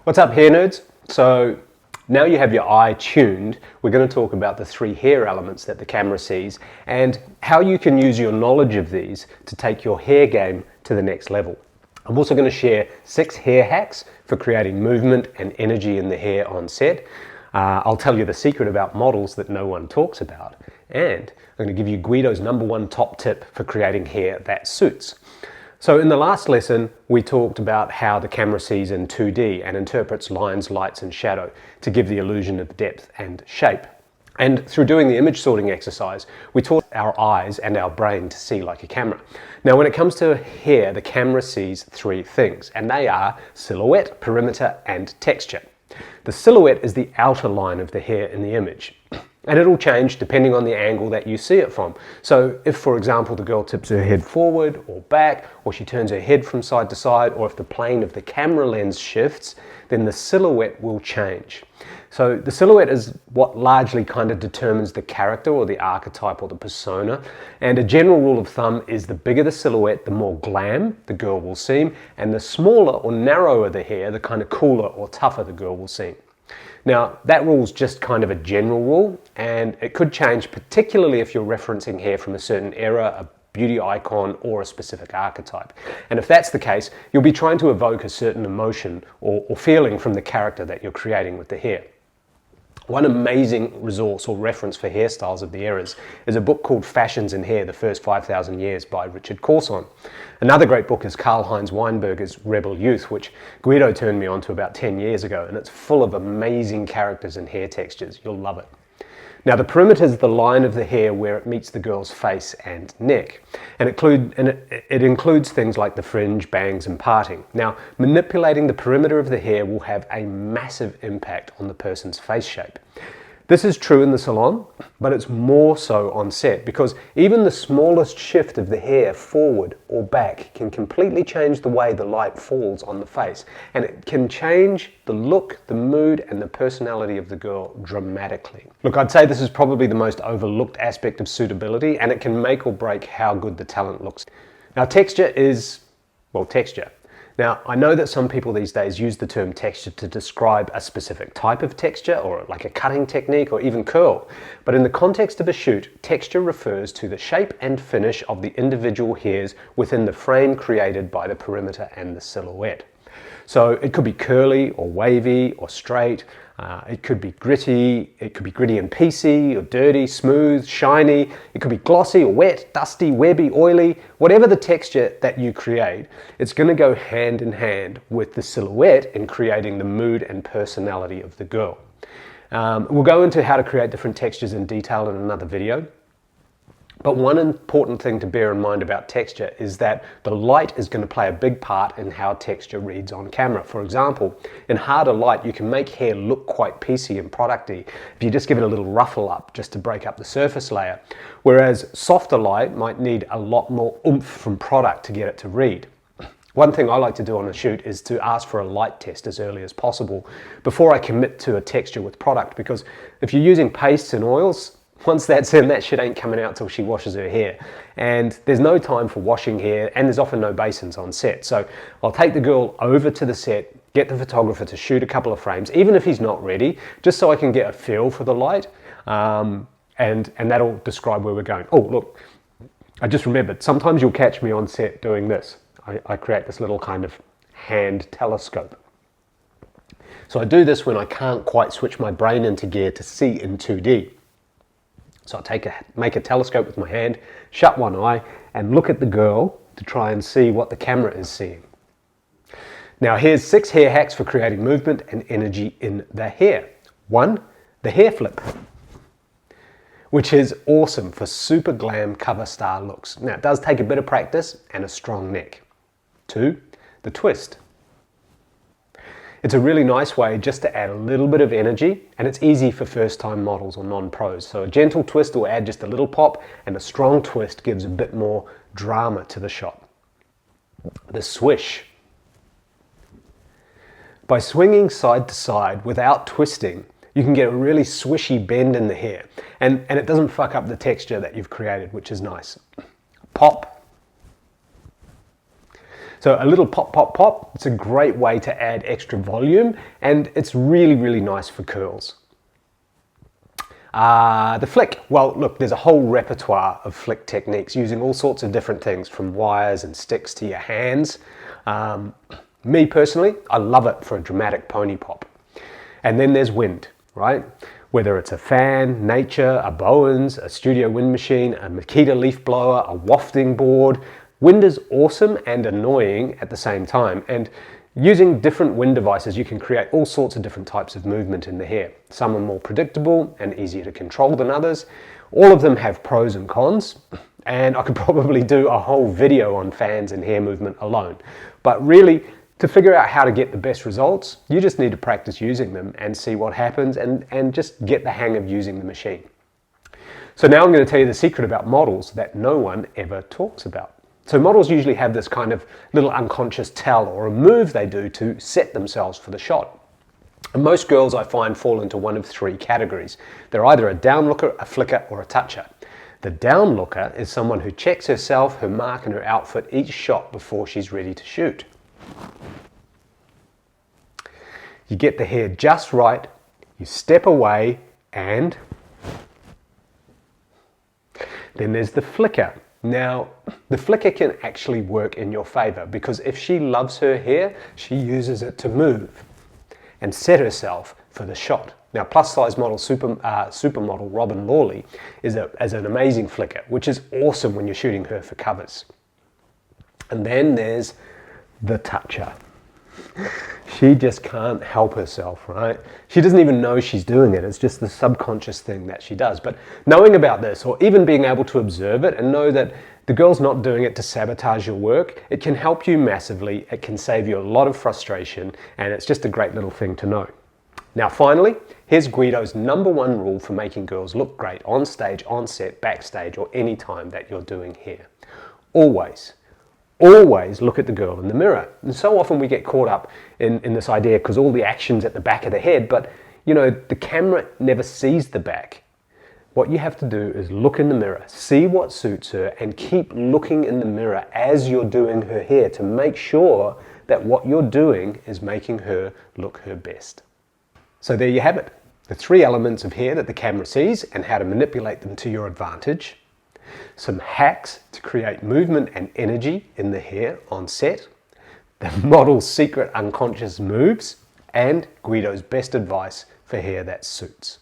What's up, hair nerds? So now you have your eye tuned, we're going to talk about the 3 hair elements that the camera sees and how you can use your knowledge of these to take your hair game to the next level. I'm also going to share 6 hair hacks for creating movement and energy in the hair on set. I'll tell you the secret about models that no one talks about, and I'm going to give you Guido's #1 top tip for creating hair that suits. So in the last lesson, we talked about how the camera sees in 2D and interprets lines, lights, and shadow to give the illusion of depth and shape. And through doing the image sorting exercise, we taught our eyes and our brain to see like a camera. Now, when it comes to hair, the camera sees 3 things, and they are silhouette, perimeter, and texture. The silhouette is the outer line of the hair in the image. And it'll change depending on the angle that you see it from. So if, for example, the girl tips her head forward or back, or she turns her head from side to side, or if the plane of the camera lens shifts, then the silhouette will change. So the silhouette is what largely kind of determines the character or the archetype or the persona. And a general rule of thumb is the bigger the silhouette, the more glam the girl will seem, and the smaller or narrower the hair, the kind of cooler or tougher the girl will seem. Now, that rule's just kind of a general rule, and it could change particularly if you're referencing hair from a certain era, a beauty icon, or a specific archetype. And if that's the case, you'll be trying to evoke a certain emotion or feeling from the character that you're creating with the hair. One amazing resource or reference for hairstyles of the eras is a book called Fashions in Hair, The First 5,000 Years by Richard Corson. Another great book is Karl-Heinz Weinberger's Rebel Youth, which Guido turned me on to about 10 years ago, and it's full of amazing characters and hair textures. You'll love it. Now, the perimeter is the line of the hair where it meets the girl's face and neck. And it includes things like the fringe, bangs, and parting. Now, manipulating the perimeter of the hair will have a massive impact on the person's face shape. This is true in the salon, but it's more so on set, because even the smallest shift of the hair forward or back can completely change the way the light falls on the face, and it can change the look, the mood, and the personality of the girl dramatically. Look, I'd say this is probably the most overlooked aspect of suitability, and it can make or break how good the talent looks. Now, texture is, well, texture. Now, I know that some people these days use the term texture to describe a specific type of texture, or like a cutting technique, or even curl. But in the context of a shoot, texture refers to the shape and finish of the individual hairs within the frame created by the perimeter and the silhouette. So it could be curly or wavy or straight. It could be gritty and piecey, or dirty, smooth, shiny. It could be glossy or wet, dusty, webby, oily. Whatever the texture that you create, it's going to go hand in hand with the silhouette in creating the mood and personality of the girl. We'll go into how to create different textures in detail in another video. But one important thing to bear in mind about texture is that the light is going to play a big part in how texture reads on camera. For example, in harder light, you can make hair look quite piecey and producty if you just give it a little ruffle up just to break up the surface layer. Whereas softer light might need a lot more oomph from product to get it to read. One thing I like to do on a shoot is to ask for a light test as early as possible before I commit to a texture with product, because if you're using pastes and oils, once that's in, that shit ain't coming out till she washes her hair. And there's no time for washing hair, and there's often no basins on set. So I'll take the girl over to the set, get the photographer to shoot a couple of frames, even if he's not ready, just so I can get a feel for the light, and that'll describe where we're going. Oh, look, I just remembered, sometimes you'll catch me on set doing this. I create this little kind of hand telescope. So I do this when I can't quite switch my brain into gear to see in 2D. So I make a telescope with my hand, shut one eye, and look at the girl to try and see what the camera is seeing. Now, here's 6 hair hacks for creating movement and energy in the hair. 1, the hair flip, which is awesome for super glam cover star looks. Now, it does take a bit of practice and a strong neck. 2, the twist. It's a really nice way just to add a little bit of energy, and it's easy for first-time models or non-pros. So a gentle twist will add just a little pop, and a strong twist gives a bit more drama to the shot. The swish. By swinging side to side without twisting, you can get a really swishy bend in the hair, and it doesn't fuck up the texture that you've created, which is nice. Pop. So a little pop, pop, pop, it's a great way to add extra volume, and it's really, really nice for curls. The flick, well look, there's a whole repertoire of flick techniques using all sorts of different things, from wires and sticks to your hands. Me personally, I love it for a dramatic pony pop. And then there's wind, right? Whether it's a fan, nature, a Bowens, a studio wind machine, a Makita leaf blower, a wafting board. Wind is awesome and annoying at the same time. And using different wind devices, you can create all sorts of different types of movement in the hair. Some are more predictable and easier to control than others. All of them have pros and cons. And I could probably do a whole video on fans and hair movement alone. But really, to figure out how to get the best results, you just need to practice using them and see what happens and just get the hang of using the machine. So now I'm going to tell you the secret about models that no one ever talks about. So models usually have this kind of little unconscious tell or a move they do to set themselves for the shot. And most girls I find fall into one of three categories. They're either a down looker, a flicker, or a toucher. The down looker is someone who checks herself, her mark and her outfit each shot before she's ready to shoot. You get the hair just right, you step away, and then there's the flicker. Now, the flicker can actually work in your favor because if she loves her hair, she uses it to move and set herself for the shot. Now, plus size model, supermodel Robin Lawley is an amazing flicker, which is awesome when you're shooting her for covers. And then there's the toucher. She just can't help herself, right? She doesn't even know she's doing it. It's just the subconscious thing that she does. But knowing about this, or even being able to observe it and know that the girl's not doing it to sabotage your work, it can help you massively. It can save you a lot of frustration, and it's just a great little thing to know. Now, finally, here's Guido's #1 rule for making girls look great on stage, on set, backstage, or any time that you're doing hair. Always look at the girl in the mirror. And so often we get caught up in this idea because all the action's at the back of the head, but you know, the camera never sees the back. What you have to do is look in the mirror, see what suits her, and keep looking in the mirror as you're doing her hair to make sure that what you're doing is making her look her best. So there you have it, the 3 elements of hair that the camera sees and how to manipulate them to your advantage. Some hacks to create movement and energy in the hair on set, the model's secret unconscious moves, and Guido's best advice for hair that suits.